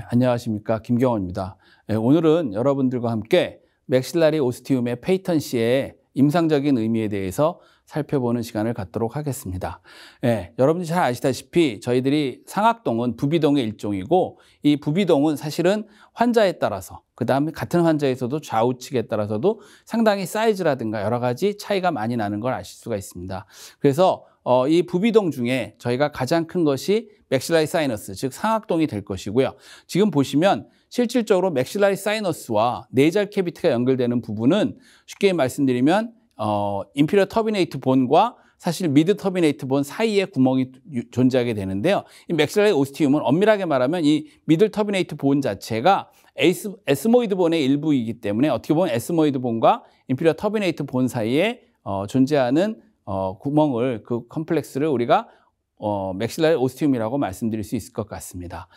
안녕하십니까. 김경원입니다. 오늘은 여러분들과 함께 맥실라리 오스티움의 페이턴시의 임상적인 의미에 대해서 살펴보는 시간을 갖도록 하겠습니다. 여러분들이 잘 아시다시피 저희들이 상악동은 부비동의 일종이고, 이 부비동은 사실은 환자에 따라서, 그 다음에 같은 환자에서도 좌우측에 따라서도 상당히 사이즈라든가 여러 가지 차이가 많이 나는 걸 아실 수가 있습니다. 그래서 이 부비동 중에 저희가 가장 큰 것이 맥실라리 사이너스, 즉 상악동이 될 것이고요. 지금 보시면 실질적으로 맥실라리 사이너스와 네이잘 캐비티가 연결되는 부분은 쉽게 말씀드리면 인피리어 터비네이트 본과 사실 미드 터비네이트 본 사이에 구멍이 존재하게 되는데요. 이 맥실라리 오스티움은 엄밀하게 말하면 이 미들 터비네이트 본 자체가 에스모이드 본의 일부이기 때문에 어떻게 보면 에스모이드 본과 인피리어 터비네이트 본 사이에 존재하는 구멍을, 그 컴플렉스를 우리가 맥실라리 오스티움이라고 말씀드릴 수 있을 것 같습니다.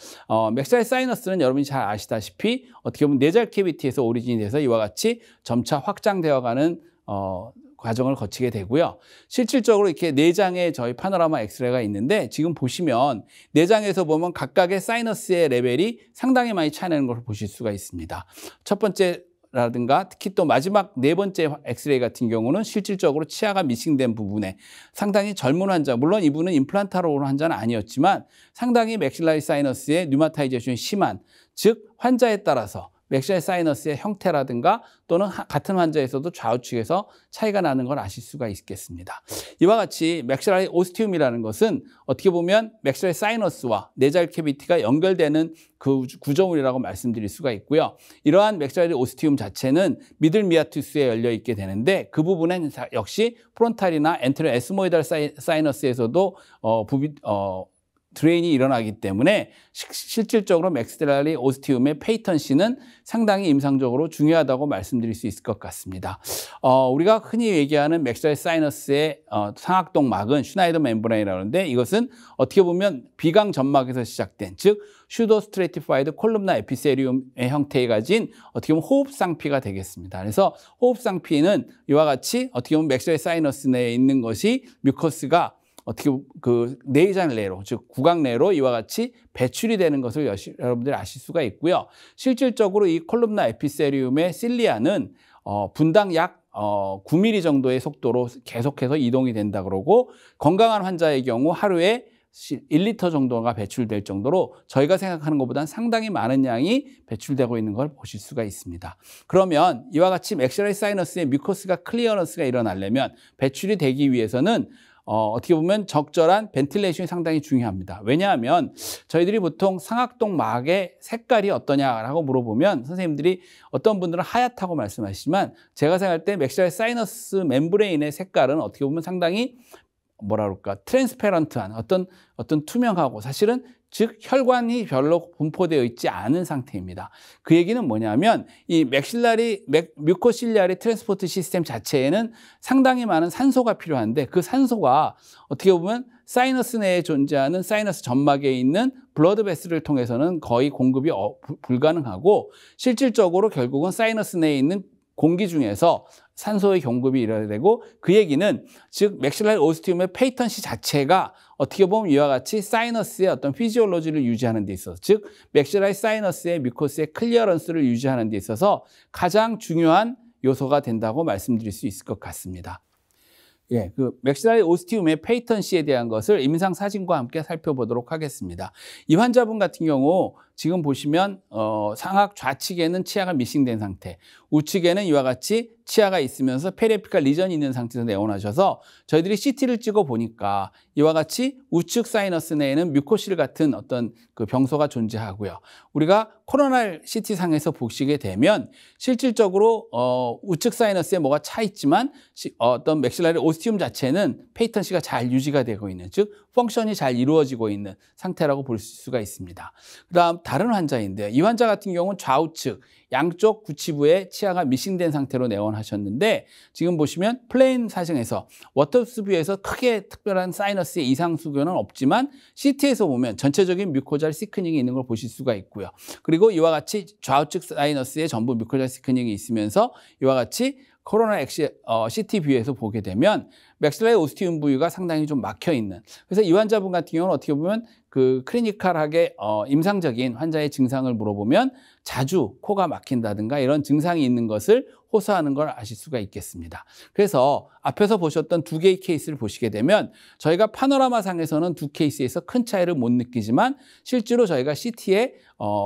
맥실라리 사이너스는 여러분이 잘 아시다시피 어떻게 보면 네잘 캐비티에서 오리진이 돼서 이와 같이 점차 확장되어가는 과정을 거치게 되고요. 실질적으로 이렇게 내장에 저희 파노라마 엑스레이가 있는데, 지금 보시면 내장에서 보면 각각의 사이너스의 레벨이 상당히 많이 차이나는 걸 보실 수가 있습니다. 첫 번째 라든가 특히 또 마지막 네 번째 엑스레이 같은 경우는 실질적으로 치아가 미싱된 부분에 상당히 젊은 환자, 물론 이분은 임플란타로 온 환자는 아니었지만 상당히 맥실라리 사이너스의 뉴마타이제이션이 심한, 즉 환자에 따라서 맥실라리 사이너스의 형태라든가 또는 같은 환자에서도 좌우측에서 차이가 나는 걸 아실 수가 있겠습니다. 이와 같이 맥실라리 오스티움이라는 것은 어떻게 보면 맥실라리 사이너스와 네잘 캐비티가 연결되는 그 구조물이라고 말씀드릴 수가 있고요. 이러한 맥실라리 오스티움 자체는 미들 미아투스에 열려 있게 되는데, 그 부분은 역시 프론탈이나 엔테리어 에스모이달 사이너스에서도 드레인이 일어나기 때문에 실질적으로 맥실라리 오스티움의 페이턴시는 상당히 임상적으로 중요하다고 말씀드릴 수 있을 것 같습니다. 우리가 흔히 얘기하는 맥실라리 사이너스의 상악동 막은 슈나이더 멤브레인이라고 하는데, 이것은 어떻게 보면 비강 점막에서 시작된, 즉 슈도 스트레티파이드 콜룸나 에피세리움의 형태에 가진 어떻게 보면 호흡 쌍피가 되겠습니다. 그래서 호흡 쌍피는 이와 같이 어떻게 보면 맥실라리 사이너스 내에 있는 것이 뮤커스가 어떻게 그 네이잘 내로, 즉 구강 내로 이와 같이 배출이 되는 것을 여러분들이 아실 수가 있고요. 실질적으로 이 콜룸나 에피세리움의 실리아는 분당 약 9mm 정도의 속도로 계속해서 이동이 된다 그러고, 건강한 환자의 경우 하루에 1리터 정도가 배출될 정도로 저희가 생각하는 것보다는 상당히 많은 양이 배출되고 있는 걸 보실 수가 있습니다. 그러면 이와 같이 맥실라리 사이너스의 뮤커스가 클리어런스가 일어나려면, 배출이 되기 위해서는 어떻게 보면 적절한 벤틸레이션이 상당히 중요합니다. 왜냐하면 저희들이 보통 상악동 막의 색깔이 어떠냐라고 물어보면 선생님들이 어떤 분들은 하얗다고 말씀하시지만, 제가 생각할 때 맥실라리 사이너스 멤브레인의 색깔은 어떻게 보면 상당히 트랜스페런트한 어떤 투명하고, 사실은 즉 혈관이 별로 분포되어 있지 않은 상태입니다. 그 얘기는 뭐냐면 이 뮤코실리아리 트랜스포트 시스템 자체에는 상당히 많은 산소가 필요한데, 그 산소가 어떻게 보면 사이너스 내에 존재하는 사이너스 점막에 있는 블러드 베슬을 통해서는 거의 공급이 불가능하고, 실질적으로 결국은 사이너스 내에 있는 공기 중에서 산소의 공급이 일어나야 되고, 그 얘기는 즉 맥실라리 오스티움의 페이턴시 자체가 어떻게 보면 이와 같이 사이너스의 어떤 피지올로지를 유지하는 데 있어서, 즉 맥실라리 사이너스의 뮤코스의 클리어런스를 유지하는 데 있어서 가장 중요한 요소가 된다고 말씀드릴 수 있을 것 같습니다. 그 맥실라리 오스티움의 페이턴시에 대한 것을 임상 사진과 함께 살펴보도록 하겠습니다. 이 환자분 같은 경우 지금 보시면 상악 좌측에는 치아가 미싱된 상태, 우측에는 이와 같이 치아가 있으면서 페리에피칼 리전이 있는 상태에서 내원하셔서 저희들이 CT를 찍어 보니까 이와 같이 우측 사이너스 내에는 뮤코실 같은 어떤 그 병소가 존재하고요. 우리가 코로날 CT상에서 보시게 되면 실질적으로 우측 사이너스에 뭐가 차 있지만 어떤 맥실라리 오스티움 자체는 페이턴시가 잘 유지가 되고 있는, 즉 펑션이 잘 이루어지고 있는 상태라고 볼 수가 있습니다. 그다음 다른 환자인데, 이 환자 같은 경우는 좌우측 양쪽 구치부에 치아가 미싱된 상태로 내원하셨는데, 지금 보시면 플레인 사정에서 워터스 뷰에서 크게 특별한 사이너스의 이상 수교는 없지만 CT에서 보면 전체적인 뮤코잘 시크닝이 있는 걸 보실 수가 있고요. 그리고 이와 같이 좌우측 사이너스에 전부 뮤코잘 시크닝이 있으면서 이와 같이 코로나 CT 뷰에서 보게 되면 맥실라리 오스티움 부위가 상당히 좀 막혀 있는, 그래서 이 환자분 같은 경우는 어떻게 보면 그 클리니컬하게 임상적인 환자의 증상을 물어보면 자주 코가 막힌다든가 이런 증상이 있는 것을 호소하는 걸 아실 수가 있겠습니다. 그래서 앞에서 보셨던 두 개의 케이스를 보시게 되면 저희가 파노라마상에서는 두 케이스에서 큰 차이를 못 느끼지만 실제로 저희가 CT의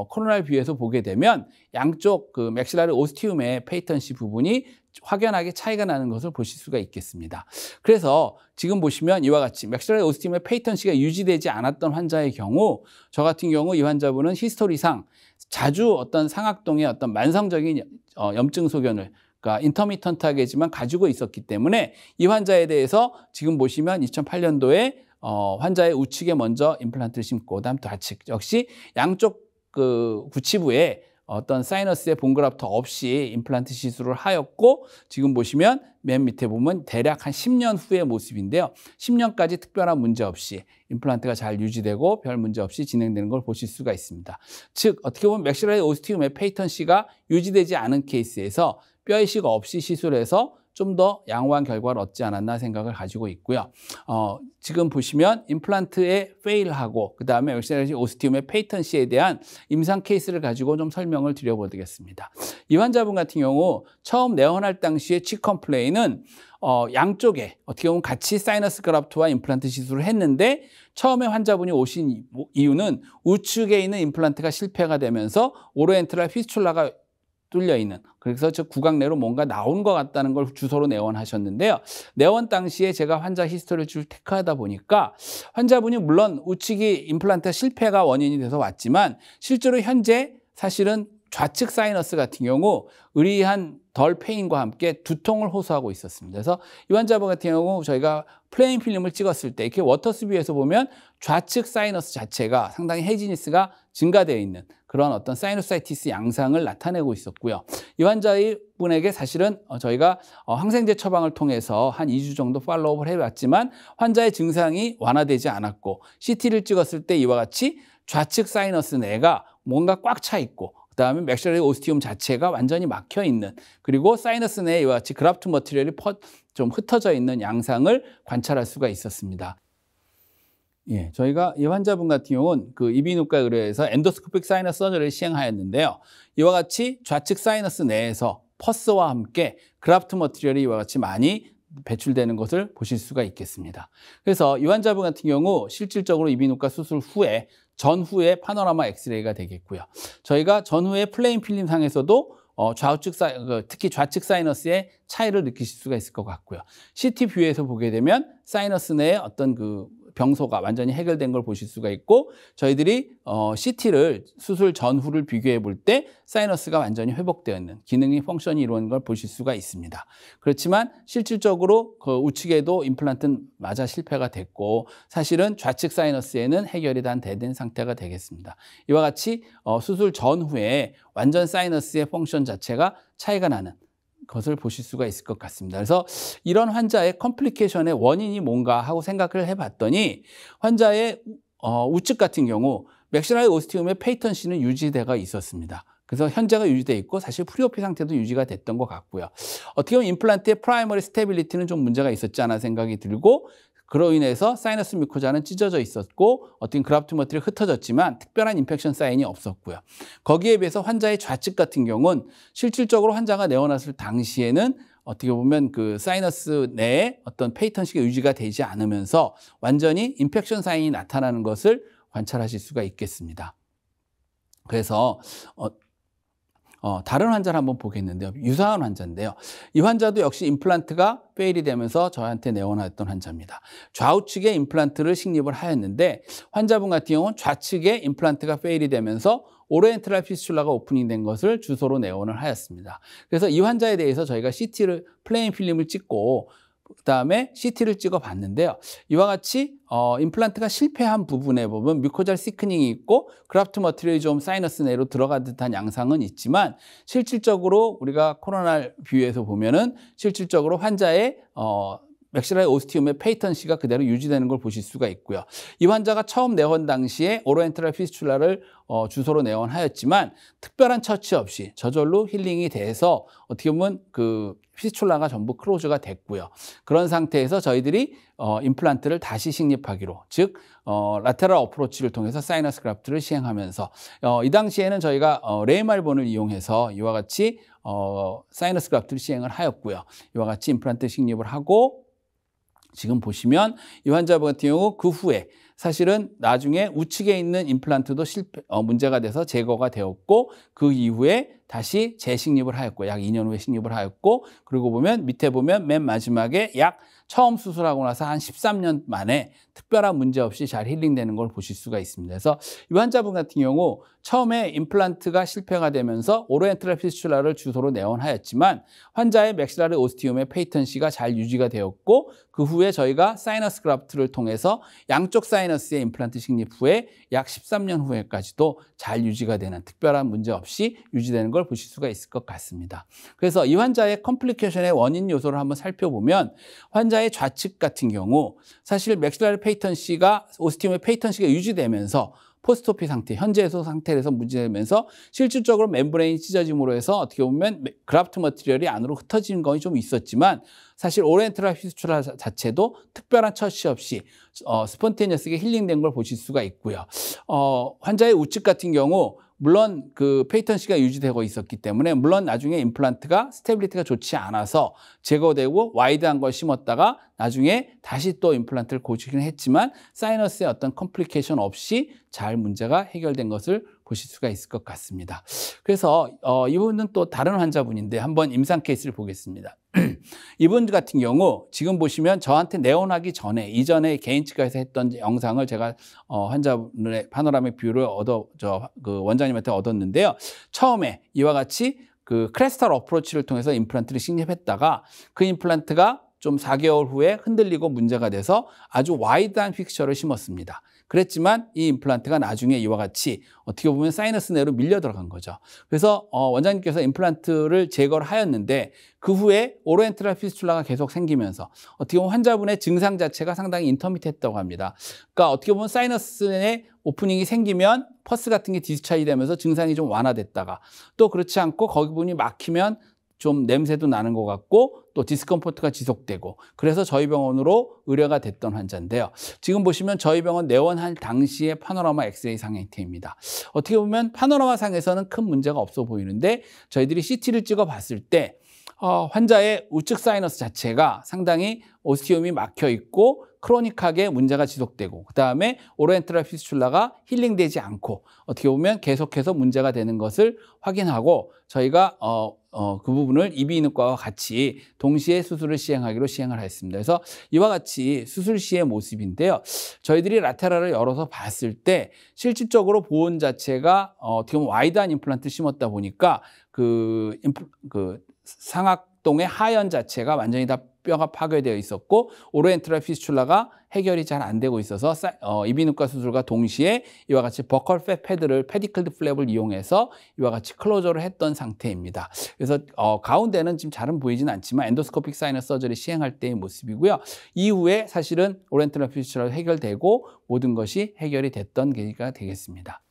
코로나를 뷰에서 보게 되면 양쪽 그 맥실라리 오스티움의 페이턴시 부분이 확연하게 차이가 나는 것을 보실 수가 있겠습니다. 그래서 지금 보시면 이와 같이 맥실라리 오스티움의 페이턴시가 유지되지 않았던 환자의 경우 저 같은 경우 이 환자분은 히스토리상 자주 어떤 상악동의 어떤 만성적인 염증 소견을 그러니까 인터미턴트하게지만 가지고 있었기 때문에 이 환자에 대해서 지금 보시면 2008년도에 환자의 우측에 먼저 임플란트를 심고 그다음 좌측 역시 양쪽 그 구치부에 어떤 사이너스의 본그라프트 없이 임플란트 시술을 하였고 지금 보시면 맨 밑에 보면 대략 한 10년 후의 모습인데요. 10년까지 특별한 문제 없이 임플란트가 잘 유지되고 별 문제 없이 진행되는 걸 보실 수가 있습니다. 즉 어떻게 보면 맥실라리 오스티움의 페이턴시가 유지되지 않은 케이스에서 뼈 이식 없이 시술해서 좀 더 양호한 결과를 얻지 않았나 생각을 가지고 있고요. 지금 보시면 임플란트에 페일하고 그다음에 맥실라리 오스티움의 페이턴시에 대한 임상 케이스를 가지고 좀 설명을 드려보겠습니다. 이 환자분 같은 경우 처음 내원할 당시에 치 컴플레인은 양쪽에 어떻게 보면 같이 사이너스 그라프트와 임플란트 시술을 했는데 처음에 환자분이 오신 이유는 우측에 있는 임플란트가 실패가 되면서 오르엔트랄 피스툴라가 뚫려 있는 그래서 저 구강 내로 뭔가 나온 것 같다는 걸 주소로 내원하셨는데요. 내원 당시에 제가 환자 히스토리를 쭉 체크하다 보니까 환자분이 물론 우측이 임플란트 실패가 원인이 돼서 왔지만 실제로 현재 사실은 좌측 사이너스 같은 경우 의리한 덜 페인과 함께 두통을 호소하고 있었습니다. 그래서 이 환자분 같은 경우 저희가 플레인 필름을 찍었을 때 이렇게 워터스 뷰에서 보면 좌측 사이너스 자체가 상당히 헤지니스가 증가되어 있는 그런 어떤 사이노사이티스 양상을 나타내고 있었고요. 이 환자의 분에게 사실은 저희가 항생제 처방을 통해서 한 2주 정도 팔로우업을 해봤지만 환자의 증상이 완화되지 않았고 CT를 찍었을 때 이와 같이 좌측 사이너스 내가 뭔가 꽉 차 있고 그다음에 맥실라리 오스티움 자체가 완전히 막혀 있는 그리고 사이너스 내에 이와 같이 그라프트 머티리얼이 좀 흩어져 있는 양상을 관찰할 수가 있었습니다. 예, 저희가 이 환자분 같은 경우는 그 이비인후과 의료에서 엔도스코픽 사이너스 서저리를 시행하였는데요. 이와 같이 좌측 사이너스 내에서 퍼스와 함께 그라프트 머티리얼이 이와 같이 많이 배출되는 것을 보실 수가 있겠습니다. 그래서 이 환자분 같은 경우 실질적으로 이비인후과 수술 후에 전후에 파노라마 엑스레이가 되겠고요. 저희가 전후에 플레인 필름상에서도 좌우측 특히 좌측 사이너스의 차이를 느끼실 수가 있을 것 같고요. CT 뷰에서 보게 되면 사이너스 내에 어떤 그 병소가 완전히 해결된 걸 보실 수가 있고 저희들이 CT를 수술 전후를 비교해 볼 때 사이너스가 완전히 회복되어 있는 기능이 펑션이 이루어진 걸 보실 수가 있습니다. 그렇지만 실질적으로 그 우측에도 임플란트는 맞아 실패가 됐고 사실은 좌측 사이너스에는 해결이 다 된 상태가 되겠습니다. 이와 같이 수술 전후에 완전 사이너스의 펑션 자체가 차이가 나는 것을 보실 수가 있을 것 같습니다. 그래서 이런 환자의 컴플리케이션의 원인이 뭔가 하고 생각을 해봤더니 환자의 우측 같은 경우 맥실라리 오스티움의 페이턴시는 유지되어 있었습니다. 그래서 현재가 유지되어 있고 사실 프리오피 상태도 유지가 됐던 것 같고요. 어떻게 보면 임플란트의 프라이머리 스테빌리티는 좀 문제가 있었지 않아 생각이 들고 그로 인해서 사이너스 뮤코자는 찢어져 있었고 어떤 그라프트 머티리얼이 흩어졌지만 특별한 인펙션 사인이 없었고요. 거기에 비해서 환자의 좌측 같은 경우는 실질적으로 환자가 내원했을 당시에는 어떻게 보면 그 사이너스 내에 어떤 페이턴시가 유지가 되지 않으면서 완전히 인펙션 사인이 나타나는 것을 관찰하실 수가 있겠습니다. 그래서 다른 환자를 한번 보겠는데요. 유사한 환자인데요. 이 환자도 역시 임플란트가 페일이 되면서 저한테 내원했던 환자입니다. 좌우측에 임플란트를 식립을 하였는데 환자분 같은 경우는 좌측에 임플란트가 페일이 되면서 오르엔트랄 피스툴라가 오프닝 된 것을 주소로 내원을 하였습니다. 그래서 이 환자에 대해서 저희가 CT를 플레인 필름을 찍고 그다음에 CT를 찍어 봤는데요. 이와 같이 임플란트가 실패한 부분에 보면 뮤코잘 시크닝이 있고 그라프트 머티리얼이 좀 사이너스 내로 들어간 듯한 양상은 있지만 실질적으로 우리가 코로나 뷰에서 보면은 실질적으로 환자의 맥실라리 오스티움의 페이턴시가 그대로 유지되는 걸 보실 수가 있고요. 이 환자가 처음 내원 당시에 오로엔트랄 피스출라를 주소로 내원하였지만 특별한 처치 없이 저절로 힐링이 돼서 어떻게 보면 그 피스출라가 전부 클로즈가 됐고요. 그런 상태에서 저희들이 임플란트를 다시 식립하기로, 즉 라테럴 어프로치를 통해서 사이너스 그래프트를 시행하면서 이 당시에는 저희가 레이말본을 이용해서 이와 같이 사이너스 그래프트를 시행을 하였고요. 이와 같이 임플란트 식립을 하고, 지금 보시면 이 환자분 같은 경우 그 후에 사실은 나중에 우측에 있는 임플란트도 문제가 돼서 제거가 되었고, 그 이후에 다시 재식립을 하였고, 약 2년 후에 식립을 하였고, 그리고 보면 밑에 보면 맨 마지막에 약 처음 수술하고 나서 한 13년 만에 특별한 문제 없이 잘 힐링되는 걸 보실 수가 있습니다. 그래서 이 환자분 같은 경우 처음에 임플란트가 실패가 되면서 오로엔트랄 피스출라를 주소로 내원하였지만 환자의 맥실라리 오스티움의 페이턴시가 잘 유지가 되었고, 그 후에 저희가 사이너스 그래프트를 통해서 양쪽 사이너스의 임플란트 식립 후에 약 13년 후에까지도 잘 유지가 되는, 특별한 문제 없이 유지되는 걸 보실 수가 있을 것 같습니다. 그래서 이 환자의 컴플리케이션의 원인 요소를 한번 살펴보면, 환자의 좌측 같은 경우 사실 맥실라리 페이턴시가 오스티움의 페이턴시가 유지되면서 포스트오피 상태, 현재에서 상태에서 문제되면서 실질적으로 멤브레인이 찢어짐으로 해서 어떻게 보면 그래프트 머티리얼이 안으로 흩어지는 건 좀 있었지만, 사실 오리엔트랄 피스출라 자체도 특별한 처치 없이 스폰테니어스하게 힐링된 걸 보실 수가 있고요. 환자의 우측 같은 경우 물론 그 페이턴시가 유지되고 있었기 때문에 물론 나중에 임플란트가 스테빌리티가 좋지 않아서 제거되고 와이드한 걸 심었다가 나중에 다시 또 임플란트를 고치긴 했지만 사이너스의 어떤 컴플리케이션 없이 잘 문제가 해결된 것을 보실 수가 있을 것 같습니다. 그래서 이분은 또 다른 환자분인데 한번 임상 케이스를 보겠습니다. 이분 같은 경우 지금 보시면 저한테 내원하기 전에 이전에 개인 치과에서 했던 영상을 제가 환자분의 파노라믹 뷰를 그 원장님한테 얻었는데요. 처음에 이와 같이 그 크레스탈 어프로치를 통해서 임플란트를 식립했다가 그 임플란트가 좀 4개월 후에 흔들리고 문제가 돼서 아주 와이드한 픽처를 심었습니다. 그랬지만 이 임플란트가 나중에 이와 같이 어떻게 보면 사이너스 내로 밀려 들어간 거죠. 그래서 원장님께서 임플란트를 제거를 하였는데 그 후에 오로엔트랄 피스출라가 계속 생기면서 어떻게 보면 환자분의 증상 자체가 상당히 인터미트했다고 합니다. 그러니까 어떻게 보면 사이너스에 오프닝이 생기면 퍼스 같은 게 디스차지 되면서 증상이 좀 완화됐다가 또 그렇지 않고 거기 부분이 막히면 좀 냄새도 나는 것 같고 또 디스컴포트가 지속되고, 그래서 저희 병원으로 의뢰가 됐던 환자인데요. 지금 보시면 저희 병원 내원할 당시의 파노라마 엑스레이 상태입니다. 어떻게 보면 파노라마 상에서는 큰 문제가 없어 보이는데 저희들이 CT를 찍어 봤을 때 환자의 우측 사이너스 자체가 상당히 오스티움이 막혀 있고 크로닉하게 문제가 지속되고, 그 다음에 오로엔트랄 피스출라가 힐링되지 않고 어떻게 보면 계속해서 문제가 되는 것을 확인하고 저희가 그 부분을 이비인후과와 같이 동시에 수술을 시행을 했습니다. 그래서 이와 같이 수술 시의 모습인데요. 저희들이 라테랄을 열어서 봤을 때 실질적으로 보온 자체가 어떻게 보면 와이드한 임플란트 심었다 보니까 그 상악동의 하연 자체가 완전히 다 뼈가 파괴되어 있었고 오로엔트랄 피스출라가 해결이 잘 안 되고 있어서 이비인후과 수술과 동시에 이와 같이 버컬 패드를 페디클드 플랩을 이용해서 이와 같이 클로저를 했던 상태입니다. 그래서 가운데는 지금 잘은 보이진 않지만 엔도스코픽 사이너스 서저리 시행할 때의 모습이고요. 이후에 사실은 오리엔트랄 피스출라가 해결되고 모든 것이 해결이 됐던 계기가 되겠습니다.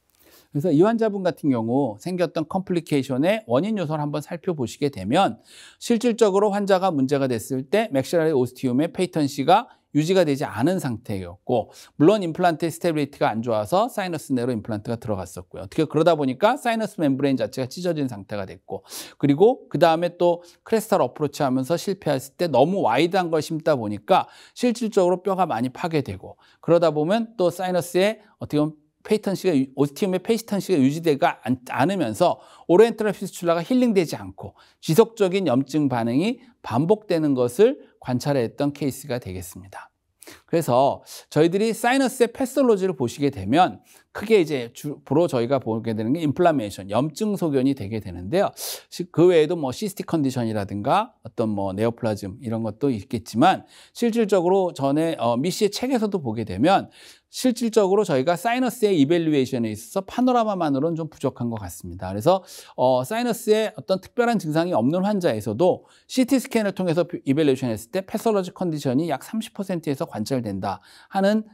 그래서 이 환자분 같은 경우 생겼던 컴플리케이션의 원인 요소를 한번 살펴보시게 되면 실질적으로 환자가 문제가 됐을 때 맥실라리 오스티움의 페이턴시가 유지가 되지 않은 상태였고, 물론 임플란트의 스테빌리티가 안 좋아서 사이너스 내로 임플란트가 들어갔었고요. 어떻게 그러다 보니까 사이너스 멤브레인 자체가 찢어진 상태가 됐고, 그리고 그 다음에 또 크레스탈 어프로치 하면서 실패했을 때 너무 와이드한 걸 심다 보니까 실질적으로 뼈가 많이 파괴되고, 그러다 보면 또 사이너스에 어떻게 보면 오스티움의 페이턴시가 유지되지 않으면서 오리엔트랄 피스출라가 힐링되지 않고 지속적인 염증 반응이 반복되는 것을 관찰했던 케이스가 되겠습니다. 그래서 저희들이 사이너스의 패솔로지를 보시게 되면 크게 이제 주로 저희가 보게 되는 게 인플라메이션, 염증 소견이 되게 되는데요. 그 외에도 뭐 시스틱 컨디션이라든가 어떤 뭐 네오플라즘 이런 것도 있겠지만 실질적으로 전에 미씨의 책에서도 보게 되면 실질적으로 저희가 사이너스의 이밸류에이션에 있어서 파노라마만으로는 좀 부족한 것 같습니다. 그래서 사이너스에 어떤 특별한 증상이 없는 환자에서도 CT 스캔을 통해서 이밸류에이션 했을 때 패솔로지 컨디션이 약 30%에서 관찰된다 하는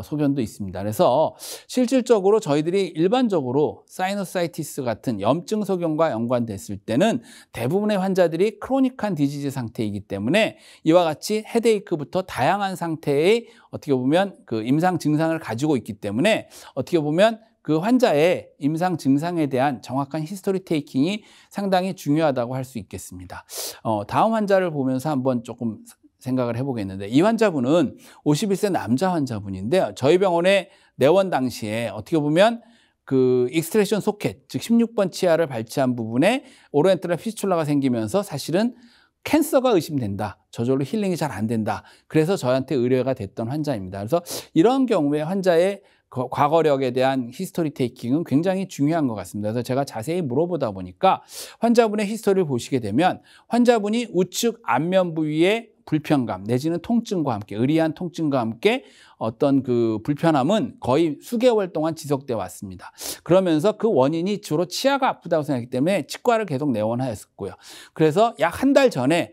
소견도 있습니다. 그래서 실질적으로 저희들이 일반적으로 사이너사이티스 같은 염증 소견과 연관됐을 때는 대부분의 환자들이 크로닉한 디지즈 상태이기 때문에 이와 같이 헤데이크부터 다양한 상태의 어떻게 보면 그 임상 증상을 가지고 있기 때문에 어떻게 보면 그 환자의 임상 증상에 대한 정확한 히스토리 테이킹이 상당히 중요하다고 할 수 있겠습니다. 다음 환자를 보면서 한번 조금 생각을 해보겠는데, 이 환자분은 51세 남자 환자분인데요. 저희 병원에 내원 당시에 어떻게 보면 그 익스트랙션 소켓, 즉 16번 치아를 발치한 부분에 오르엔트럴 피스툴라가 생기면서 사실은 캔서가 의심된다. 저절로 힐링이 잘 안 된다. 그래서 저한테 의뢰가 됐던 환자입니다. 그래서 이런 경우에 환자의 과거력에 대한 히스토리 테이킹은 굉장히 중요한 것 같습니다. 그래서 제가 자세히 물어보다 보니까 환자분의 히스토리를 보시게 되면 환자분이 우측 안면 부위의 불편감 내지는 통증과 함께, 의리한 통증과 함께 어떤 그 불편함은 거의 수개월 동안 지속돼 왔습니다. 그러면서 그 원인이 주로 치아가 아프다고 생각했기 때문에 치과를 계속 내원하였었고요. 그래서 약 한 달 전에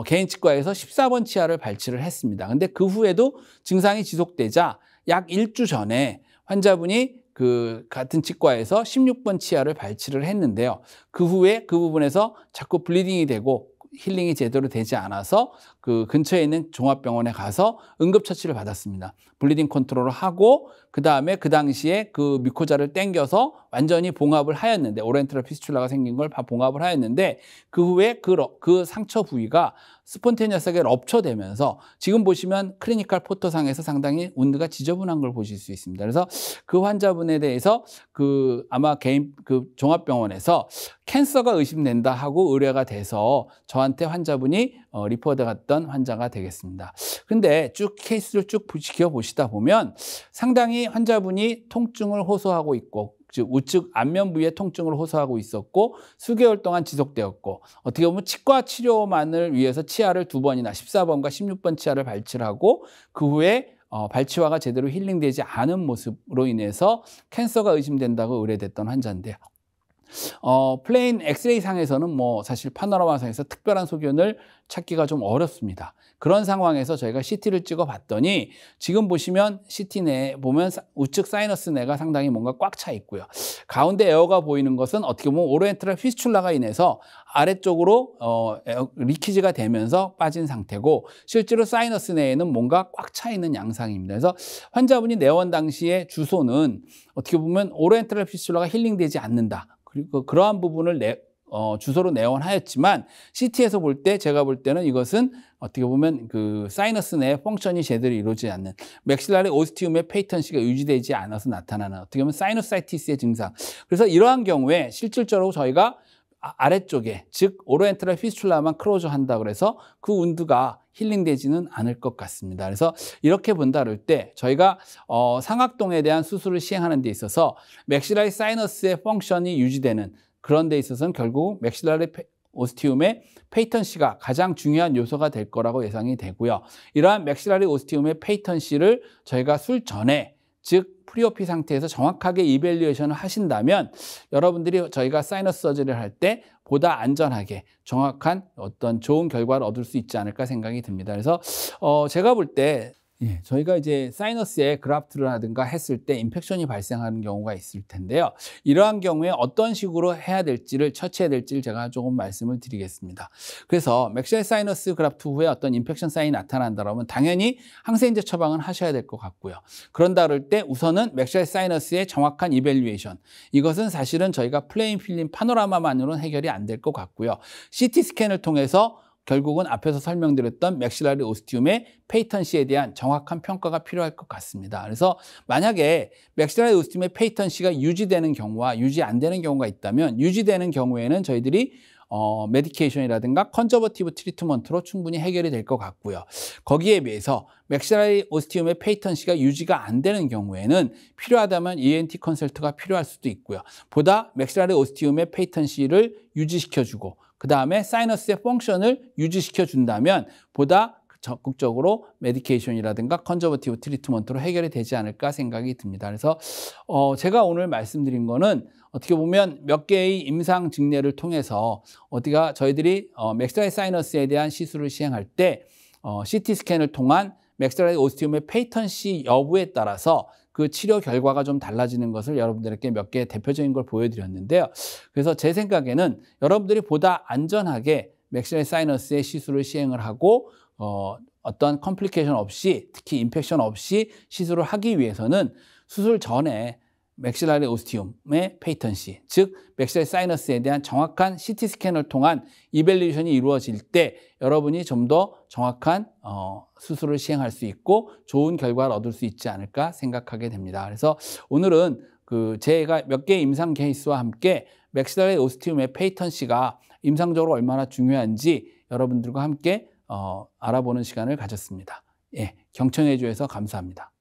개인치과에서 14번 치아를 발치를 했습니다. 근데 그 후에도 증상이 지속되자 약 1주 전에 환자분이 그 같은 치과에서 16번 치아를 발치를 했는데요. 그 후에 그 부분에서 자꾸 블리딩이 되고 힐링이 제대로 되지 않아서 그 근처에 있는 종합병원에 가서 응급처치를 받았습니다. 블리딩 컨트롤을 하고 그 다음에 그 당시에 그 뮤코자를 당겨서 완전히 봉합을 하였는데, 오렌트럴 피스툴라가 생긴 걸 봉합을 하였는데 그 후에 그 상처 부위가 스폰테니어스하게 럽처되면서 지금 보시면 클리니컬 포토상에서 상당히 운드가 지저분한 걸 보실 수 있습니다. 그래서 그 환자분에 대해서 그 아마 개인 그 종합병원에서 캔서가 의심된다 하고 의뢰가 돼서 저한테 환자분이 리포드 갔던 환자가 되겠습니다. 근데 쭉 케이스를 쭉 지켜보시다 보면 상당히 환자분이 통증을 호소하고 있고, 즉 우측 안면 부위에 통증을 호소하고 있었고 수개월 동안 지속되었고, 어떻게 보면 치과 치료만을 위해서 치아를 2번이나 14번과 16번 치아를 발치를 하고 그 후에 발치화가 제대로 힐링되지 않은 모습으로 인해서 캔서가 의심된다고 의뢰됐던 환자인데요. 플레인 엑스레이 상에서는 뭐 사실 파노라마 상에서 특별한 소견을 찾기가 좀 어렵습니다. 그런 상황에서 저희가 CT를 찍어 봤더니 지금 보시면 CT 내에 보면 우측 사이너스 내가 상당히 뭔가 꽉 차 있고요. 가운데 에어가 보이는 것은 어떻게 보면 오르엔트럴 피스툴라가 인해서 아래쪽으로 리키지가 되면서 빠진 상태고, 실제로 사이너스 내에는 뭔가 꽉 차 있는 양상입니다. 그래서 환자분이 내원 당시의 주소는 어떻게 보면 오르엔트럴 피스툴라가 힐링되지 않는다. 그리고 그러한 부분을 주소로 내원하였지만 CT에서 볼 때 제가 볼 때는 이것은 어떻게 보면 그 사이너스 내의 펑션이 제대로 이루어지지 않는 맥실라리 오스티움의 페이턴시가 유지되지 않아서 나타나는 어떻게 보면 사이너사이티스의 증상. 그래서 이러한 경우에 실질적으로 저희가 아래쪽에, 즉 오르엔트럴 피스툴라만 클로즈 한다 그래서 그 운드가 힐링되지는 않을 것 같습니다. 그래서 이렇게 본다 그럴 때 저희가 상악동에 대한 수술을 시행하는 데 있어서 맥실라리 사이너스의 펑션이 유지되는 그런 데 있어서는 결국 맥실라리 오스티움의 페이턴시가 가장 중요한 요소가 될 거라고 예상이 되고요. 이러한 맥실라리 오스티움의 페이턴시를 저희가 술 전에, 즉 프리오피 상태에서 정확하게 이밸류에이션을 하신다면 여러분들이 저희가 사이너스 서저리를 할 때 보다 안전하게 정확한 어떤 좋은 결과를 얻을 수 있지 않을까 생각이 듭니다. 그래서 제가 볼 때 저희가 이제 사이너스에 그라프트를 하든가 했을 때 인펙션이 발생하는 경우가 있을 텐데요. 이러한 경우에 어떤 식으로 해야 될지를, 처치해야 될지를 제가 조금 말씀을 드리겠습니다. 그래서 맥실 사이너스 그라프트 후에 어떤 인펙션 사인이 나타난다면 당연히 항생제 처방은 하셔야 될 것 같고요. 그런다 그럴 때 우선은 맥실 사이너스의 정확한 이밸류에이션, 이것은 사실은 저희가 플레인 필름 파노라마만으로는 해결이 안 될 것 같고요. CT 스캔을 통해서 결국은 앞에서 설명드렸던 맥실라리 오스티움의 페이턴시에 대한 정확한 평가가 필요할 것 같습니다. 그래서 만약에 맥실라리 오스티움의 페이턴시가 유지되는 경우와 유지 안 되는 경우가 있다면, 유지되는 경우에는 저희들이 메디케이션이라든가 컨저버티브 트리트먼트로 충분히 해결이 될 것 같고요. 거기에 비해서 맥실라리 오스티움의 페이턴시가 유지가 안 되는 경우에는 필요하다면 ENT 컨설트가 필요할 수도 있고요. 보다 맥실라리 오스티움의 페이턴시를 유지시켜주고 그 다음에 사이너스의 펑션을 유지시켜 준다면 보다 적극적으로 메디케이션이라든가 컨저버티브 트리트먼트로 해결이 되지 않을까 생각이 듭니다. 그래서 제가 오늘 말씀드린 거는 어떻게 보면 몇 개의 임상 증례를 통해서 어디가 저희들이 맥스라리 사이너스에 대한 시술을 시행할 때 CT 스캔을 통한 맥스라리 오스티움의 페이턴시 여부에 따라서 그 치료 결과가 좀 달라지는 것을 여러분들에게 몇 개 대표적인 걸 보여드렸는데요. 그래서 제 생각에는 여러분들이 보다 안전하게 맥시러리 사이너스의 시술을 시행을 하고 어떤 컴플리케이션 없이, 특히 인펙션 없이 시술을 하기 위해서는 수술 전에 맥실라리 오스티움의 페이턴시, 즉 맥실라리 사이너스에 대한 정확한 CT 스캔을 통한 이밸리에이션이 이루어질 때 여러분이 좀 더 정확한 수술을 시행할 수 있고 좋은 결과를 얻을 수 있지 않을까 생각하게 됩니다. 그래서 오늘은 제가 몇 개의 임상 케이스와 함께 맥실라리 오스티움의 페이턴시가 임상적으로 얼마나 중요한지 여러분들과 함께 알아보는 시간을 가졌습니다. 예, 경청해 주셔서 감사합니다.